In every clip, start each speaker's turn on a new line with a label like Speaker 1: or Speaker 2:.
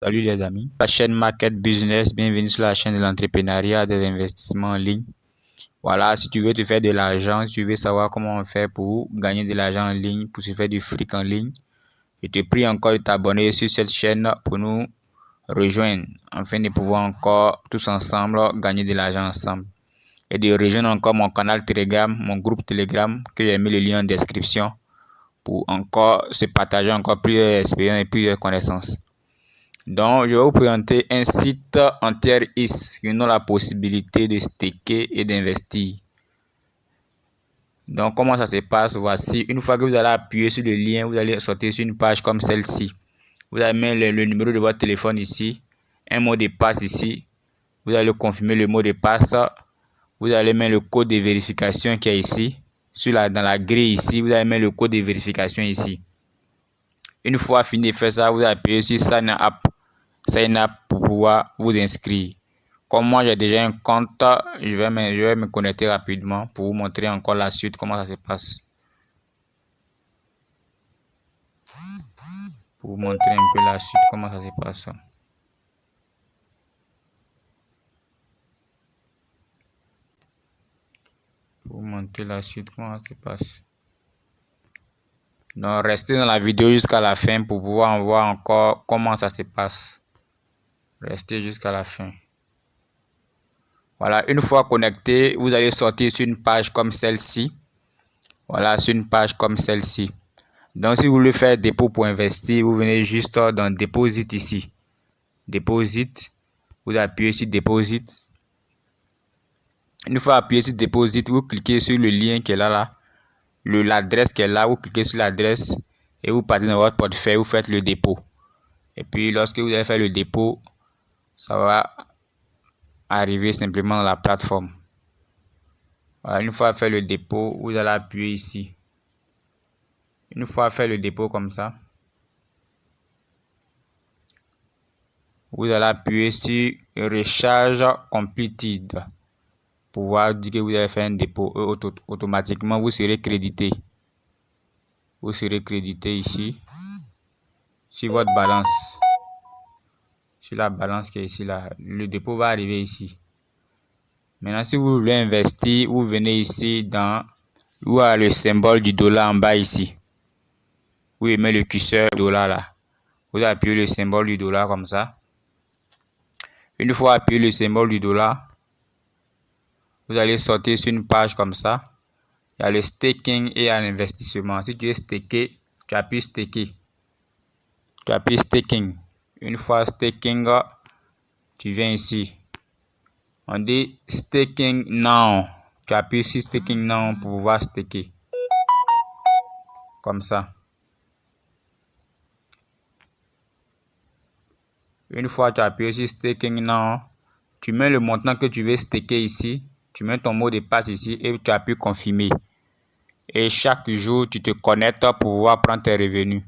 Speaker 1: Salut les amis, la chaîne Market Business, bienvenue sur la chaîne de l'entrepreneuriat des investissements en ligne. Voilà, si tu veux te faire de l'argent, si tu veux savoir comment on fait pour gagner de l'argent en ligne, pour se faire du fric en ligne, je te prie encore de t'abonner sur cette chaîne pour nous rejoindre, afin de pouvoir encore tous ensemble gagner de l'argent ensemble. Et de rejoindre encore mon canal Telegram, mon groupe Telegram, que j'ai mis le lien en description, pour encore se partager encore plusieurs expériences et plusieurs connaissances. Donc, je vais vous présenter un site EtherIS qui nous a la possibilité de staker et d'investir. Donc, comment ça se passe? Voici, une fois que vous allez appuyer sur le lien, vous allez sortir sur une page comme celle-ci. Vous allez mettre le numéro de votre téléphone ici, un mot de passe ici. Vous allez confirmer le mot de passe. Vous allez mettre le code de vérification qui est ici. Dans la grille ici, vous allez mettre le code de vérification ici. Une fois fini de faire ça, vous appuyez sur Sign Up pour pouvoir vous inscrire. Comme moi j'ai déjà un compte, je vais me connecter rapidement pour vous montrer encore la suite, comment ça se passe. Pour vous montrer un peu la suite, comment ça se passe. Pour vous montrer la suite, comment ça se passe. Donc restez dans la vidéo jusqu'à la fin pour pouvoir voir encore comment ça se passe. Restez jusqu'à la fin. Voilà, une fois connecté, vous allez sortir sur une page comme celle-ci. Voilà, sur une page comme celle-ci. Donc, si vous voulez faire dépôt pour investir, vous venez juste dans Deposit ici. Deposit, vous appuyez sur Deposit. Une fois appuyé sur Deposit, vous cliquez sur le lien qui est là, l'adresse qui est là, vous cliquez sur l'adresse et vous partez dans votre portefeuille, vous faites le dépôt. Et puis, lorsque vous allez faire le dépôt, ça va arriver simplement dans la plateforme. Voilà, une fois fait le dépôt, vous allez appuyer ici. Une fois fait le dépôt comme ça, vous allez appuyer sur Recharge Completed pour pouvoir dire que vous avez fait un dépôt. Automatiquement, vous serez crédité. Vous serez crédité ici sur votre balance. Sur la balance qui est ici là. Le dépôt va arriver ici. Maintenant, si vous voulez investir, vous venez ici dans où a le symbole du dollar en bas ici. Vous mettez le curseur dollar là. Vous appuyez le symbole du dollar comme ça. Une fois appuyé le symbole du dollar, vous allez sortir sur une page comme ça. Il y a le staking et l'investissement. Si tu veux staker, tu appuies staker. Tu appuies staking. Une fois staking, tu viens ici. On dit staking now. Tu appuies sur staking now pour pouvoir staker. Comme ça. Une fois tu appuies sur staking now, tu mets le montant que tu veux staker ici. Tu mets ton mot de passe ici et tu appuies confirmer. Et chaque jour, tu te connectes pour pouvoir prendre tes revenus.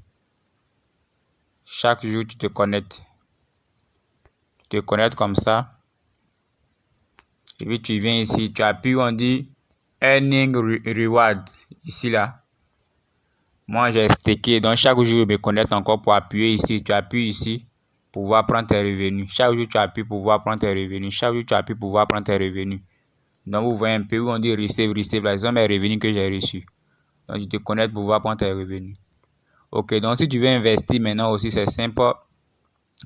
Speaker 1: Chaque jour, tu te connectes. Tu te connectes comme ça. Et puis, tu viens ici. Tu appuies, on dit Earning Reward. Ici, là. Moi, j'ai stacké. Donc, chaque jour, je me connecte encore pour appuyer ici. Tu appuies ici pour pouvoir prendre tes revenus. Chaque jour, tu appuies pour pouvoir prendre tes revenus. Chaque jour, tu appuies pour pouvoir prendre tes revenus. Donc, vous voyez un peu où on dit Receive. Là, ce sont mes revenus que j'ai reçus. Donc, tu te connectes pour pouvoir prendre tes revenus. Ok, donc si tu veux investir maintenant aussi, c'est simple.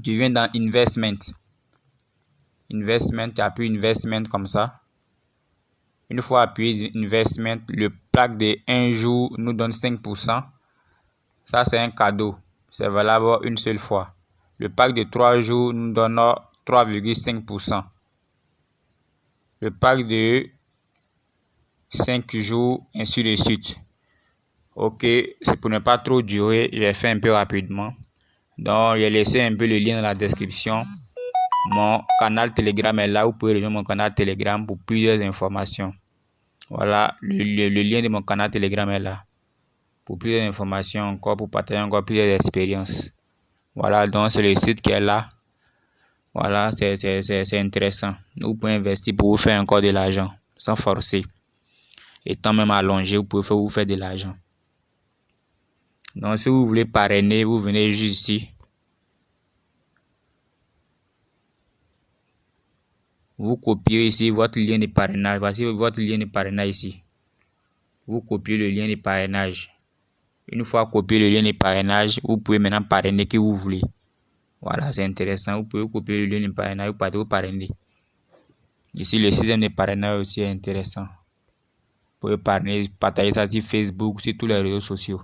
Speaker 1: Tu viens dans Investment. Investment, tu appuies Investment comme ça. Une fois appuyé Investment, le plaque de 1 jour nous donne 5%. Ça, c'est un cadeau. C'est valable une seule fois. Le pack de 3 jours nous donne 3,5%. Le pack de 5 jours, ainsi de suite. Ok, c'est pour ne pas trop durer, j'ai fait un peu rapidement. Donc, j'ai laissé un peu le lien dans la description. Mon canal Telegram est là. Vous pouvez rejoindre mon canal Telegram pour plusieurs informations. Voilà, le lien de mon canal Telegram est là. Pour plusieurs informations encore, pour partager encore plusieurs expériences. Voilà, donc c'est le site qui est là. Voilà, c'est intéressant. Vous pouvez investir pour vous faire encore de l'argent, sans forcer. Étant même allongé, vous pouvez vous faire de l'argent. Donc, si vous voulez parrainer, vous venez juste ici. Vous copiez ici votre lien de parrainage. Voici votre lien de parrainage ici. Vous copiez le lien de parrainage. Une fois copié le lien de parrainage, vous pouvez maintenant parrainer qui vous voulez. Voilà, c'est intéressant. Vous pouvez copier le lien de parrainage, vous partez vous parrainer. Ici, le système de parrainage aussi est intéressant. Vous pouvez partager ça sur Facebook, sur tous les réseaux sociaux.